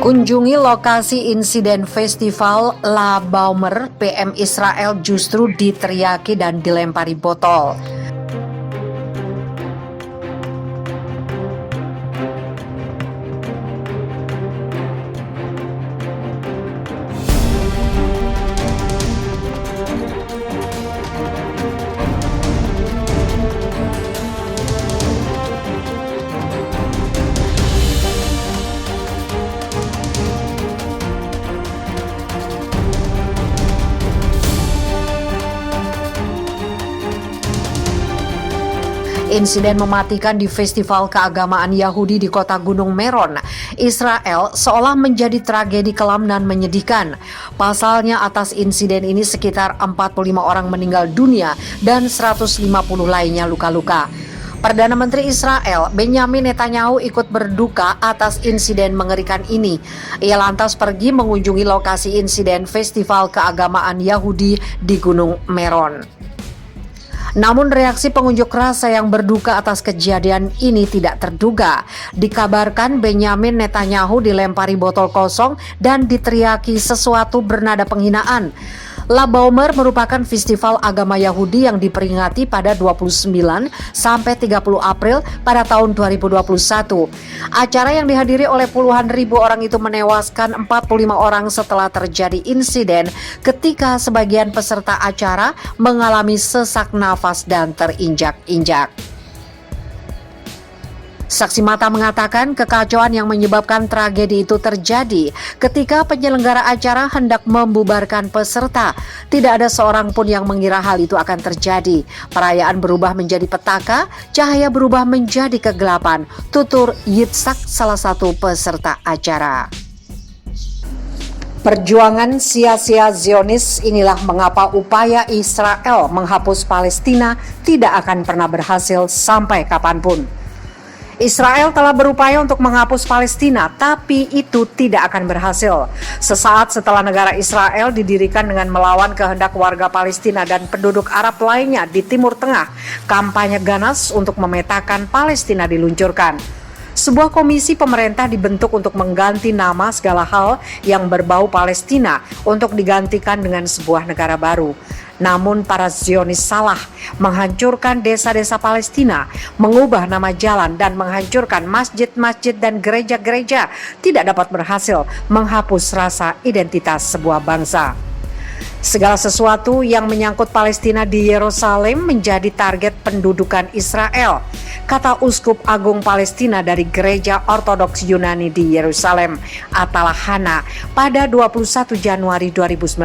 Kunjungi lokasi insiden festival La Baumer, PM Israel justru diteriaki dan dilempari botol. Insiden mematikan di festival keagamaan Yahudi di kota Gunung Meron, Israel seolah menjadi tragedi kelam dan menyedihkan. Pasalnya atas insiden ini sekitar 45 orang meninggal dunia dan 150 lainnya luka-luka. Perdana Menteri Israel Benjamin Netanyahu ikut berduka atas insiden mengerikan ini. Ia lantas pergi mengunjungi lokasi insiden festival keagamaan Yahudi di Gunung Meron. Namun reaksi pengunjuk rasa yang berduka atas kejadian ini tidak terduga. Dikabarkan Benjamin Netanyahu dilempari botol kosong dan diteriaki sesuatu bernada penghinaan. La Baumer merupakan festival agama Yahudi yang diperingati pada 29 sampai 30 April pada tahun 2021. Acara yang dihadiri oleh puluhan ribu orang itu menewaskan 45 orang setelah terjadi insiden ketika sebagian peserta acara mengalami sesak nafas dan terinjak-injak. Saksi mata mengatakan kekacauan yang menyebabkan tragedi itu terjadi ketika penyelenggara acara hendak membubarkan peserta. Tidak ada seorang pun yang mengira hal itu akan terjadi. Perayaan berubah menjadi petaka, cahaya berubah menjadi kegelapan, tutur Yitzhak, salah satu peserta acara. Perjuangan sia-sia Zionis, inilah mengapa upaya Israel menghapus Palestina tidak akan pernah berhasil sampai kapanpun. Israel telah berupaya untuk menghapus Palestina, tapi itu tidak akan berhasil. Sesaat setelah negara Israel didirikan dengan melawan kehendak warga Palestina dan penduduk Arab lainnya di Timur Tengah, kampanye ganas untuk memetakan Palestina diluncurkan. Sebuah komisi pemerintah dibentuk untuk mengganti nama segala hal yang berbau Palestina untuk digantikan dengan sebuah negara baru. Namun para Zionis salah, menghancurkan desa-desa Palestina, mengubah nama jalan dan menghancurkan masjid-masjid dan gereja-gereja tidak dapat berhasil menghapus rasa identitas sebuah bangsa. Segala sesuatu yang menyangkut Palestina di Yerusalem menjadi target pendudukan Israel, kata Uskup Agung Palestina dari Gereja Ortodoks Yunani di Yerusalem, Atala Hana, pada 21 Januari 2019.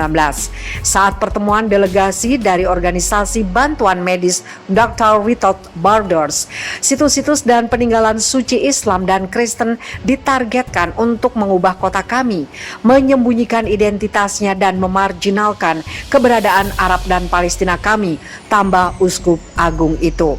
Saat pertemuan delegasi dari organisasi bantuan medis Dr. Without Borders, situs-situs dan peninggalan suci Islam dan Kristen ditargetkan untuk mengubah kota kami, menyembunyikan identitasnya dan memarjinalkan keberadaan Arab dan Palestina kami, tambah Uskup Agung itu.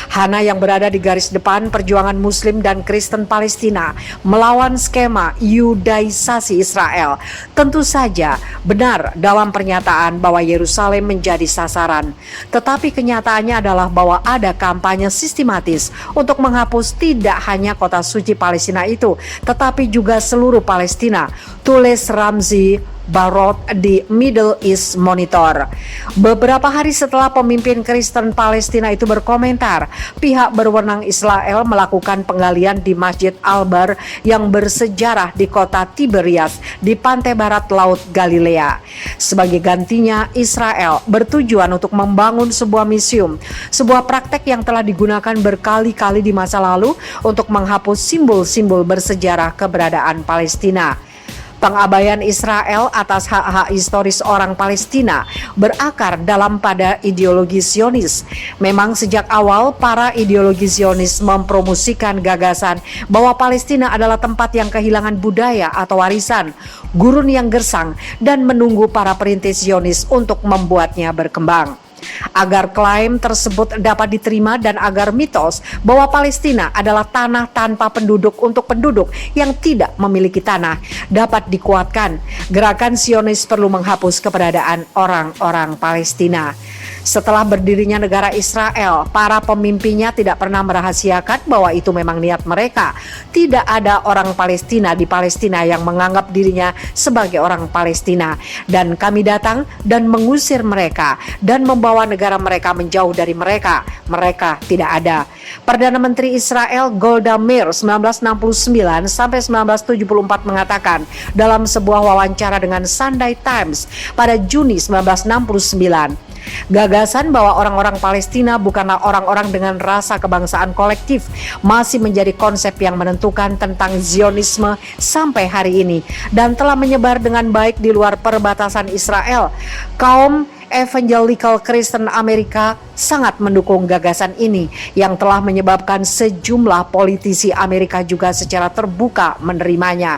Hana yang berada di garis depan perjuangan Muslim dan Kristen Palestina melawan skema Yudaisasi Israel, tentu saja benar dalam pernyataan bahwa Yerusalem menjadi sasaran. Tetapi kenyataannya adalah bahwa ada kampanye sistematis untuk menghapus tidak hanya kota suci Palestina itu, tetapi juga seluruh Palestina, tulis Ramzi Barot di Middle East Monitor. Beberapa hari setelah pemimpin Kristen Palestina itu berkomentar, pihak berwenang Israel melakukan penggalian di Masjid Al-Bar yang bersejarah di kota Tiberias di pantai barat Laut Galilea. Sebagai gantinya, Israel bertujuan untuk membangun sebuah museum, sebuah praktek yang telah digunakan berkali-kali di masa lalu untuk menghapus simbol-simbol bersejarah keberadaan Palestina. Pengabaian Israel atas hak-hak historis orang Palestina berakar dalam pada ideologi Zionis. Memang sejak awal para ideologi Zionis mempromosikan gagasan bahwa Palestina adalah tempat yang kehilangan budaya atau warisan, gurun yang gersang, dan menunggu para perintis Zionis untuk membuatnya berkembang. Agar klaim tersebut dapat diterima dan agar mitos bahwa Palestina adalah tanah tanpa penduduk untuk penduduk yang tidak memiliki tanah dapat dikuatkan, gerakan Zionis perlu menghapus keberadaan orang-orang Palestina. Setelah berdirinya negara Israel, para pemimpinnya tidak pernah merahasiakan bahwa itu memang niat mereka. Tidak ada orang Palestina di Palestina yang menganggap dirinya sebagai orang Palestina. Dan kami datang dan mengusir mereka dan membawa negara mereka menjauh dari mereka. Mereka tidak ada. Perdana Menteri Israel Golda Meir 1969 sampai 1974 mengatakan dalam sebuah wawancara dengan Sunday Times pada Juni 1969, gagasan bahwa orang-orang Palestina bukanlah orang-orang dengan rasa kebangsaan kolektif masih menjadi konsep yang menentukan tentang Zionisme sampai hari ini dan telah menyebar dengan baik di luar perbatasan Israel. Kaum Evangelical Kristen Amerika sangat mendukung gagasan ini yang telah menyebabkan sejumlah politisi Amerika juga secara terbuka menerimanya.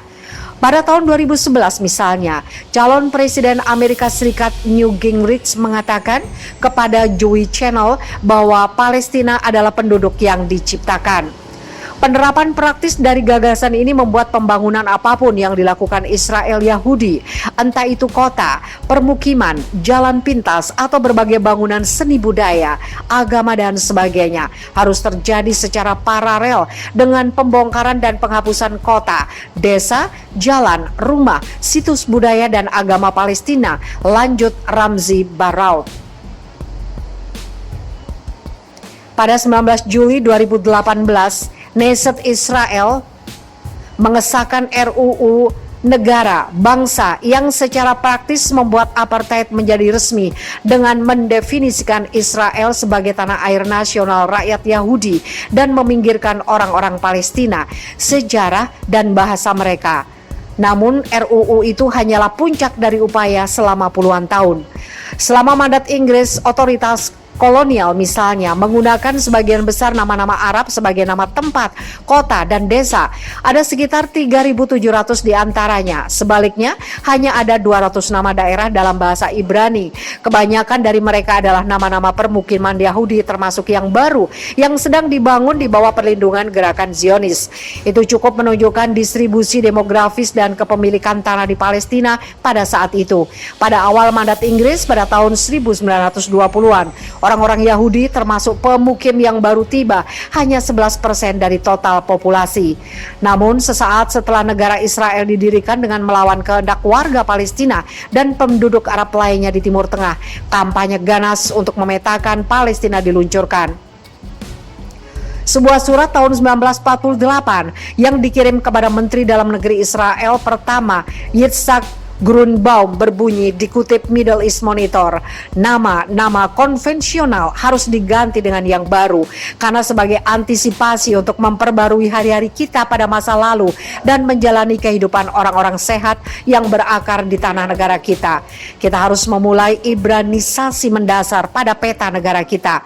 Pada tahun 2011 misalnya, calon presiden Amerika Serikat Newt Gingrich mengatakan kepada Joy Channel bahwa Palestina adalah penduduk yang diciptakan. Penerapan praktis dari gagasan ini membuat pembangunan apapun yang dilakukan Israel Yahudi, entah itu kota, permukiman, jalan pintas, atau berbagai bangunan seni budaya, agama, dan sebagainya, harus terjadi secara paralel dengan pembongkaran dan penghapusan kota, desa, jalan, rumah, situs budaya, dan agama Palestina, lanjut Ramzi Baraud. Pada 19 Juli 2018, Knesset Israel mengesahkan RUU negara bangsa yang secara praktis membuat apartheid menjadi resmi dengan mendefinisikan Israel sebagai tanah air nasional rakyat Yahudi dan meminggirkan orang-orang Palestina, sejarah dan bahasa mereka. Namun RUU itu hanyalah puncak dari upaya selama puluhan tahun. Selama mandat Inggris, otoritas kolonial misalnya menggunakan sebagian besar nama-nama Arab sebagai nama tempat, kota, dan desa. Ada sekitar 3.700 diantaranya. Sebaliknya, hanya ada 200 nama daerah dalam bahasa Ibrani. Kebanyakan dari mereka adalah nama-nama permukiman Yahudi termasuk yang baru, yang sedang dibangun di bawah perlindungan gerakan Zionis. Itu cukup menunjukkan distribusi demografis dan kepemilikan tanah di Palestina pada saat itu. Pada awal mandat Inggris pada tahun 1920-an, orang-orang Yahudi termasuk pemukim yang baru tiba hanya 11% dari total populasi. Namun sesaat setelah negara Israel didirikan dengan melawan kehendak warga Palestina dan penduduk Arab lainnya di Timur Tengah, kampanye ganas untuk memetakan Palestina diluncurkan. Sebuah surat tahun 1948 yang dikirim kepada Menteri Dalam Negeri Israel pertama, Yitzhak Grunbaum, berbunyi, dikutip Middle East Monitor, nama konvensional harus diganti dengan yang baru karena sebagai antisipasi untuk memperbarui hari-hari kita pada masa lalu dan menjalani kehidupan orang-orang sehat yang berakar di tanah negara kita. Kita harus memulai Ibranisasi mendasar pada peta negara kita.